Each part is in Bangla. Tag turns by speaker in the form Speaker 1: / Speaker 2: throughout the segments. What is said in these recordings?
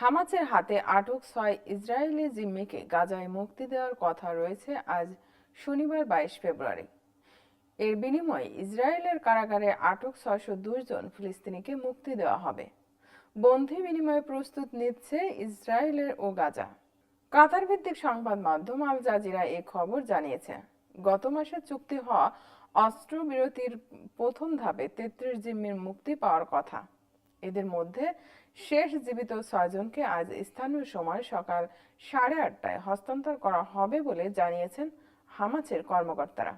Speaker 1: হামাসের হাতে আটক ৬ ইসরায়েলি জিম্মিকে গাজায় মুক্তি দেওয়ার কথা রয়েছে আজ শনিবার ২২ ফেব্রুয়ারি। এর বিনিময়ে ইসরায়েলের কারাগারে আটক ৬০২ জন ফিলিস্তিনিকে মুক্তি দেওয়া হবে। বন্দি বিনিময়ে প্রস্তুত নিচ্ছে ইসরায়েলের ও গাজা। কাতার ভিত্তিক সংবাদ মাধ্যম আল জাজিরা এই খবর জানিয়েছে। গত মাসে চুক্তি হওয়া অস্ত্রবিরতির প্রথম ধাপে ৩৩ জিম্মির মুক্তি পাওয়ার কথা। এদের মধ্যে শেষ জীবিত ৬ জনকে আজ স্থানীয় সময় সকাল ৮:৩০টায় হস্তান্তর করা হবে বলে জানিয়েছেন হামাসের কর্মকর্তারা।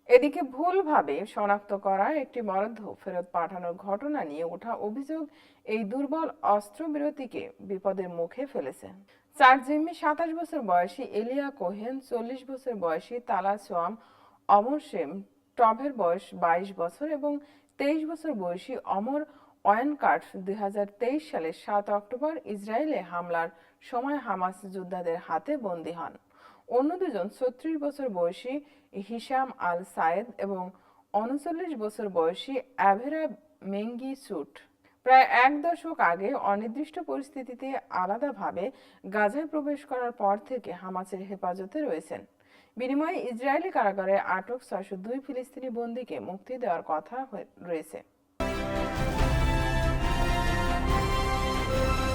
Speaker 1: এদিকে ভুলভাবে শনাক্ত করা একটি বরাদ্দ ফেরত পাঠানোর ঘটনা নিয়ে ওঠা অভিযোগ এই দুর্বল অস্ত্রবিরতিকে বিপদের মুখে ফেলেছে। ৪ জিম্মি ২৭ বছর বয়সী এলিয়া কোহেন, ৪০ বছর বয়সী তালা সোয়াম, অমর শেম টভের বয়স ২২ বছর এবং ২৩ বছর বয়সী অমর ওয়েনকার্ট ২০২৩ সালের ৭ অক্টোবর ইসরায়েলে হামলার সময় হামাস যোদ্ধাদের হাতে বন্দী হন। অন্য দুজন ৩৬ বছর বয়সী হিশাম আল সায়েদ এবং ৩৯ বছর বয়সী অ্যাভেরা মেঙ্গি সুট প্রায় ১ দশক আগে অনির্দিষ্ট পরিস্থিতিতে আলাদাভাবে গাজায় প্রবেশ করার পর থেকে হামাসের হেফাজতে রয়েছেন। বিনিময়ে ইসরায়েলি কারাগারে আটক ৬০২ ফিলিস্তিনি বন্দীকে মুক্তি দেওয়ার কথা রয়েছে।